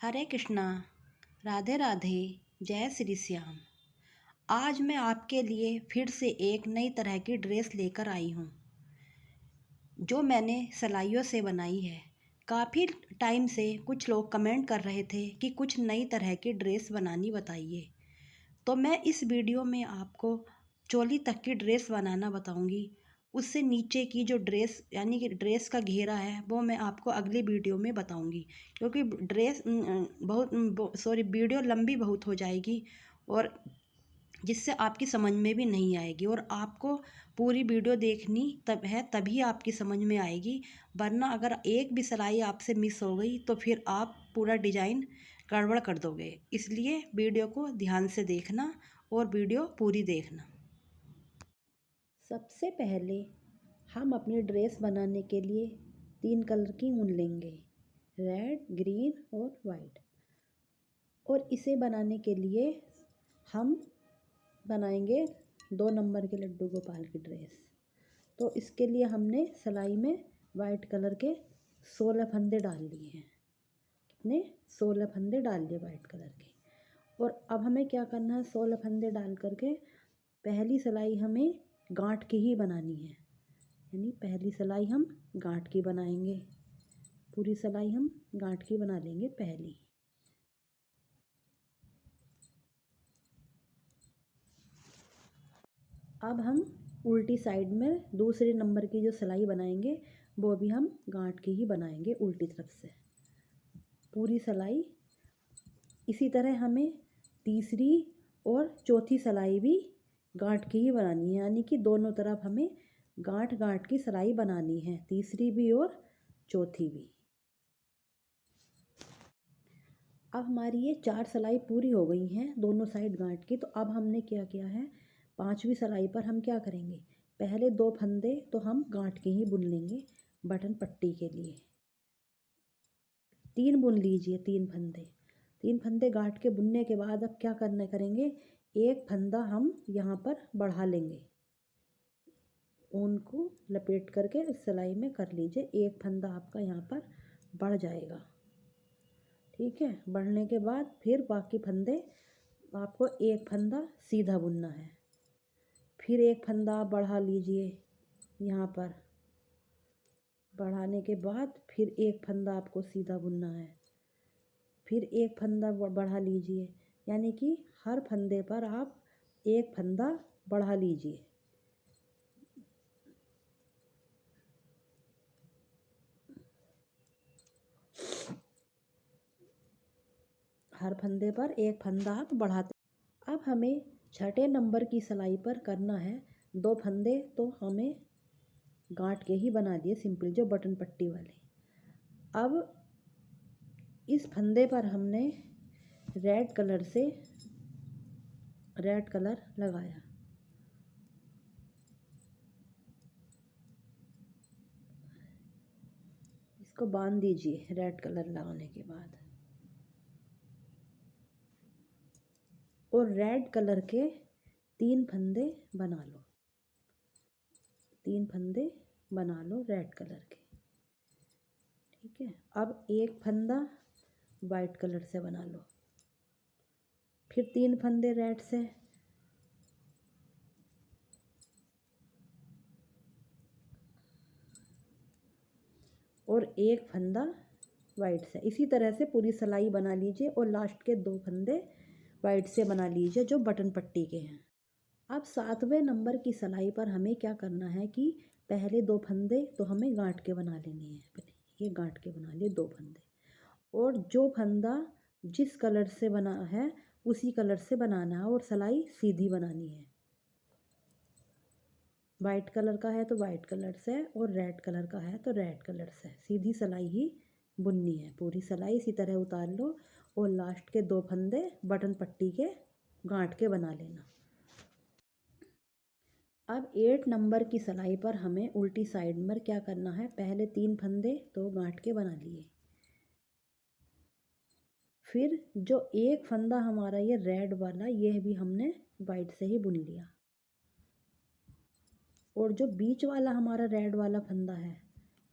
हरे कृष्णा। राधे राधे। जय श्री श्याम। आज मैं आपके लिए फिर से एक नई तरह की ड्रेस लेकर आई हूँ जो मैंने सिलाइयों से बनाई है। काफ़ी टाइम से कुछ लोग कमेंट कर रहे थे कि कुछ नई तरह की ड्रेस बनानी बताइए, तो मैं इस वीडियो में आपको चोली तक की ड्रेस बनाना बताऊंगी। उससे नीचे की जो ड्रेस यानी कि ड्रेस का घेरा है वो मैं आपको अगली वीडियो में बताऊंगी, क्योंकि ड्रेस वीडियो लंबी बहुत हो जाएगी और जिससे आपकी समझ में भी नहीं आएगी। और आपको पूरी वीडियो देखनी तभी आपकी समझ में आएगी, वरना अगर एक भी सिलाई आपसे मिस हो गई तो फिर आप पूरा डिजाइन गड़बड़ कर दोगे। इसलिए वीडियो को ध्यान से देखना और वीडियो पूरी देखना। सबसे पहले हम अपनी ड्रेस बनाने के लिए 3 कलर की ऊन लेंगे, रेड, ग्रीन और वाइट। और इसे बनाने के लिए हम बनाएंगे 2 नंबर के लड्डू गोपाल की ड्रेस। तो इसके लिए हमने सिलाई में वाइट कलर के 16 फंदे डाल लिए हैं। कितने? 16 फंदे डाल लिए वाइट कलर के। और अब हमें क्या करना है, 16 फंदे डाल करके पहली सिलाई हमें गांठ की ही बनानी है, यानी पहली सिलाई हम गांठ की बनाएंगे। पूरी सिलाई हम गांठ की बना लेंगे पहली। अब हम उल्टी साइड में दूसरे नंबर की जो सिलाई बनाएंगे वो भी हम गांठ की ही बनाएंगे उल्टी तरफ से। पूरी सिलाई इसी तरह हमें तीसरी और चौथी सिलाई भी गांठ की ही बनानी है, यानी कि दोनों तरफ हमें गांठ गांठ की सिलाई बनानी है, तीसरी भी और चौथी भी। अब हमारी ये 4 सिलाई पूरी हो गई हैं दोनों साइड गांठ की। तो अब हमने क्या किया है, 5वीं सिलाई पर हम क्या करेंगे, पहले 2 फंदे तो हम गांठ के ही बुन लेंगे बटन पट्टी के लिए। 3 बुन लीजिए, 3 फंदे गांठ के बुनने के बाद अब क्या करेंगे, एक फंदा हम यहाँ पर बढ़ा लेंगे। ऊन को लपेट करके इस सिलाई में कर लीजिए, एक फंदा आपका यहाँ पर बढ़ जाएगा। ठीक है, बढ़ने के बाद फिर बाकी फंदे आपको एक फंदा सीधा बुनना है। फिर एक फंदा आप बढ़ा लीजिए, यहाँ पर बढ़ाने के बाद फिर एक फंदा आपको सीधा बुनना है। फिर एक फंदा बढ़ा लीजिए, यानी कि हर फंदे पर आप एक फंदा बढ़ा लीजिए। हर फंदे पर एक फंदा आप बढ़ाते। अब हमें छठे नंबर की सिलाई पर करना है 2 फंदे, तो हमें गांठ के ही बना दिए सिंपल, जो बटन पट्टी वाले। अब इस फंदे पर हमने रेड कलर लगाया। इसको बांध दीजिए रेड कलर लगाने के बाद। और रेड कलर के 3 फंदे बना लो, 3 फंदे बना लो रेड कलर के। ठीक है, अब एक फंदा वाइट कलर से बना लो, फिर 3 फंदे रेड से, और एक फंदा वाइट से। इसी तरह से पूरी सिलाई बना लीजिए और लास्ट के 2 फंदे वाइट से बना लीजिए जो बटन पट्टी के हैं। अब 7वें नंबर की सिलाई पर हमें क्या करना है कि पहले 2 फंदे तो हमें गांठ के बना लेने हैं। ये गांठ के बना लिए 2 फंदे, और जो फंदा जिस कलर से बना है उसी कलर से बनाना है और सिलाई सीधी बनानी है। वाइट कलर का है तो वाइट कलर से, और रेड कलर का है तो रेड कलर से सीधी सिलाई ही बुननी है। पूरी सिलाई इसी तरह उतार लो और लास्ट के 2 फंदे बटन पट्टी के गांठ के बना लेना। अब 8 नंबर की सिलाई पर हमें उल्टी साइड में क्या करना है, पहले 3 फंदे तो गांठ के बना लिए। फिर जो एक फंदा हमारा ये रेड वाला, यह भी हमने वाइट से ही बुन लिया। और जो बीच वाला हमारा रेड वाला फंदा है,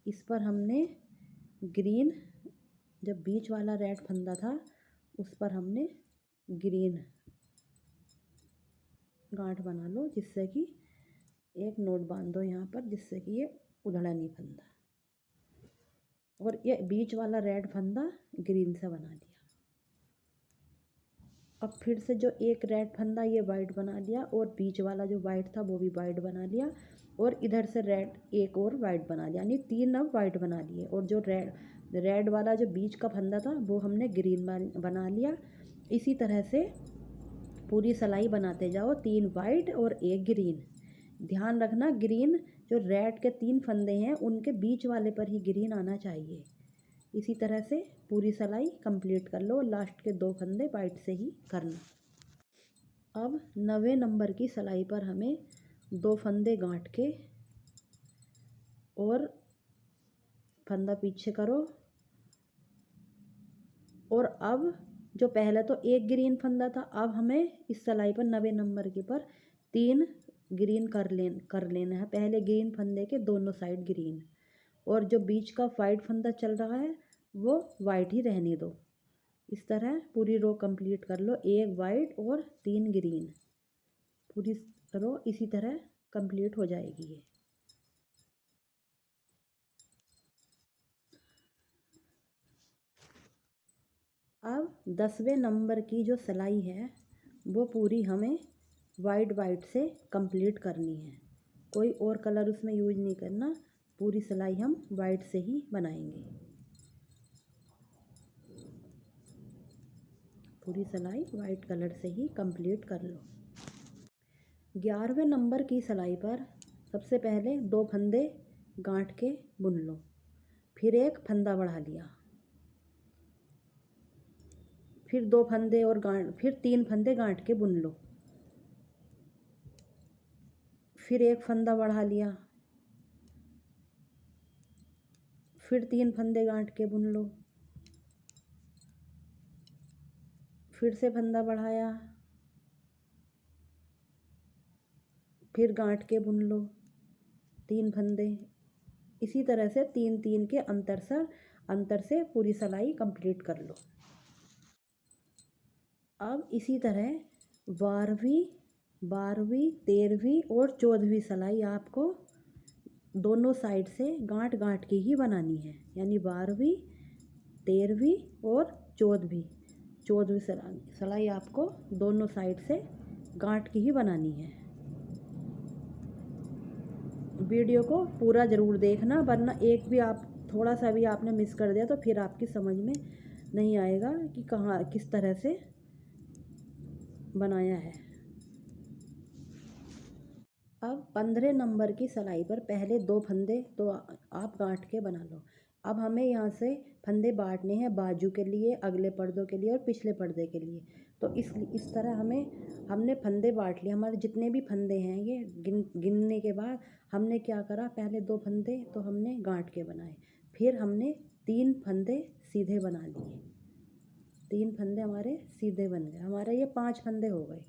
इस पर हमने ग्रीन जब बीच वाला रेड फंदा था उस पर हमने ग्रीन गांठ बना लो, जिससे कि एक नोट बांध दो यहाँ पर, जिससे कि ये उधड़ा नहीं फंदा। और ये बीच वाला रेड फंदा ग्रीन से बना दिया। अब फिर से जो एक रेड फंदा ये वाइट बना लिया, और बीच वाला जो वाइट था वो भी वाइट बना लिया, और इधर से रेड एक और वाइट बना लिया, यानी 3 अब वाइट बना लिए। और जो रेड वाला जो बीच का फंदा था वो हमने ग्रीन बना लिया। इसी तरह से पूरी सिलाई बनाते जाओ, 3 वाइट और 1 ग्रीन। ध्यान रखना ग्रीन जो रेड के 3 फंदे हैं उनके बीच वाले पर ही ग्रीन आना चाहिए। इसी तरह से पूरी सिलाई कंप्लीट कर लो, लास्ट के 2 फंदे वाइट से ही करना। अब 9वें नंबर की सिलाई पर हमें 2 फंदे गांठ के और फंदा पीछे करो, और अब जो पहले तो 1 ग्रीन फंदा था, अब हमें इस सिलाई पर 9वें नंबर के पर 3 ग्रीन कर लेना है। पहले ग्रीन फंदे के दोनों साइड ग्रीन, और जो बीच का वाइट फंदा चल रहा है वो वाइट ही रहने दो। इस तरह पूरी रो कंप्लीट कर लो, 1 वाइट और 3 ग्रीन। पूरी रो इसी तरह कंप्लीट हो जाएगी ये। अब 10वें नंबर की जो सिलाई है वो पूरी हमें वाइट से कंप्लीट करनी है। कोई और कलर उसमें यूज नहीं करना, पूरी सिलाई हम वाइट से ही बनाएंगे। पूरी सिलाई वाइट कलर से ही कंप्लीट कर लो। 11वें नंबर की सिलाई पर सबसे पहले 2 फंदे गांठ के बुन लो, फिर एक फंदा बढ़ा लिया, फिर 2 फंदे और फिर 3 फंदे गांठ के बुन लो, फिर एक फंदा बढ़ा लिया, फिर 3 फंदे गांठ के बुन लो, फिर से फंदा बढ़ाया, फिर गांठ के बुन लो 3 फंदे। इसी तरह से 3-3 के अंतर से पूरी सिलाई कंप्लीट कर लो। अब इसी तरह 12वीं, 13वीं और 14वीं सिलाई आपको दोनों साइड से गांठ गांठ की ही बनानी है, यानी 12वीं, 13वीं और 14वीं सिलाई आपको दोनों साइड से गांठ की ही बनानी है। वीडियो को पूरा ज़रूर देखना, वरना एक भी आप थोड़ा सा भी आपने मिस कर दिया तो फिर आपकी समझ में नहीं आएगा कि कहाँ किस तरह से बनाया है। अब 15 नंबर की सिलाई पर पहले 2 फंदे तो आप गांठ के बना लो। अब हमें यहाँ से फंदे बांटने हैं बाजू के लिए, अगले पर्दों के लिए और पिछले पर्दे के लिए। तो इस तरह हमने फंदे बांट लिए। हमारे जितने भी फंदे हैं ये गिनने के बाद हमने क्या करा, पहले 2 फंदे तो हमने गांठ के बनाए, फिर हमने 3 फंदे सीधे बना लिए। 3 फंदे हमारे सीधे बन गए, हमारे ये 5 फंदे हो गए।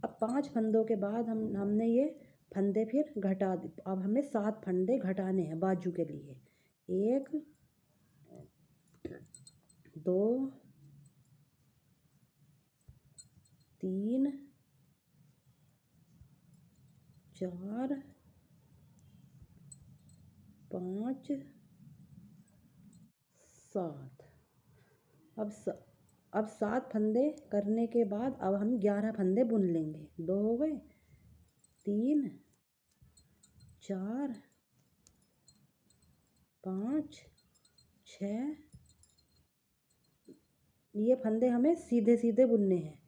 अब 5 फंदों के बाद हमने ये फंदे फिर घटा दी। अब हमें 7 फंदे घटाने हैं बाजू के लिए। 1 2 3 4 5 7। अब 7 फंदे करने के बाद अब हम 11 फंदे बुन लेंगे। 2 हो गए, 3 4 5 6। ये फंदे हमें सीधे सीधे बुनने हैं।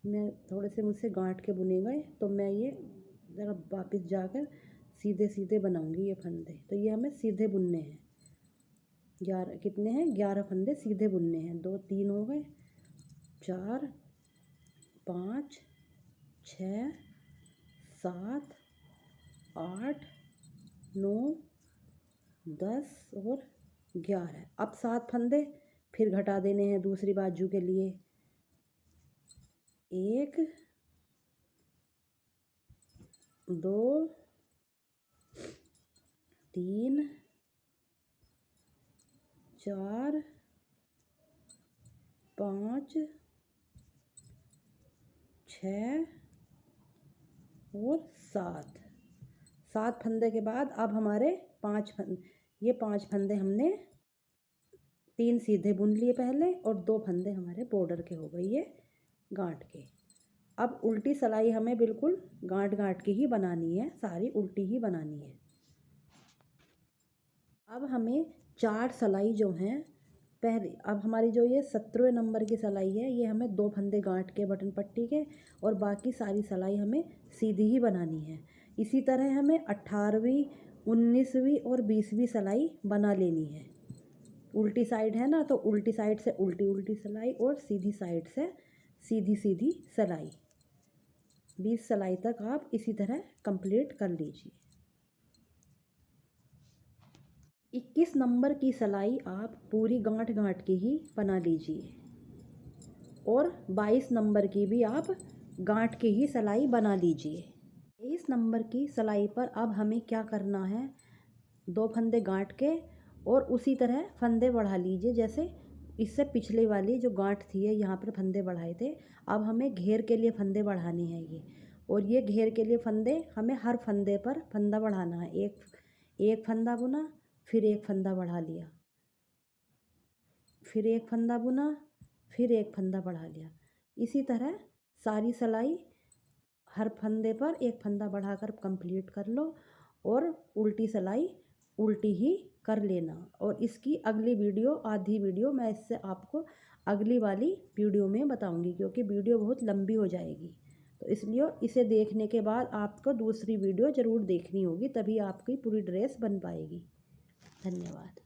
मैं थोड़े से मुझसे गांठ के बुने गए तो मैं ये ज़रा वापस जाकर सीधे सीधे बनाऊंगी ये फंदे। तो ये हमें सीधे बुनने हैं। 11 कितने हैं, 11 फंदे सीधे बुनने हैं। 2 3 हो गए, 4 5 6 7 8 9 10 और 11। अब 7 फंदे फिर घटा देने हैं दूसरी बाजू के लिए। 1 2 3 4 5 6 और 7 फंदे के बाद अब हमारे 5 फंदे हमने 3 सीधे बुन लिए पहले और 2 फंदे हमारे बॉर्डर के हो गए ये गांठ के। अब उल्टी सिलाई हमें बिल्कुल गांठ गांठ की ही बनानी है, सारी उल्टी ही बनानी है। अब हमें 4 सिलाई जो हैं पहले, अब हमारी जो ये 17वें नंबर की सिलाई है ये हमें 2 फंदे गांठ के बटन पट्टी के और बाकी सारी सिलाई हमें सीधी ही बनानी है। इसी तरह हमें 18वीं 19वीं और 20वीं सिलाई बना लेनी है। उल्टी साइड है ना, तो उल्टी साइड से उल्टी उल्टी सिलाई और सीधी साइड से सीधी सीधी सिलाई। 20 सिलाई तक आप इसी तरह कंप्लीट कर लीजिए। 21 नंबर की सिलाई आप पूरी गांठ गांठ की ही बना लीजिए और 22 नंबर की भी आप गांठ की ही सिलाई बना लीजिए। 23 नंबर की सिलाई पर अब हमें क्या करना है, 2 फंदे गांठ के और उसी तरह फंदे बढ़ा लीजिए जैसे इससे पिछले वाली जो गांठ थी है यहाँ पर फंदे बढ़ाए थे। अब हमें घेर के लिए फंदे बढ़ाने हैं ये, और ये घेर के लिए फंदे हमें हर फंदे पर फंदा बढ़ाना है। एक फंदा बुना, फिर एक फंदा बढ़ा लिया, फिर एक फंदा बुना, फिर एक फंदा बढ़ा लिया। इसी तरह सारी सिलाई हर फंदे पर एक फंदा बढ़ाकर कंप्लीट कर लो और उल्टी सिलाई उल्टी ही कर लेना। और इसकी अगली वीडियो, आधी वीडियो मैं इससे आपको अगली वाली वीडियो में बताऊंगी क्योंकि वीडियो बहुत लंबी हो जाएगी। तो इसलिए इसे देखने के बाद आपको दूसरी वीडियो ज़रूर देखनी होगी, तभी आपकी पूरी ड्रेस बन पाएगी। धन्यवाद।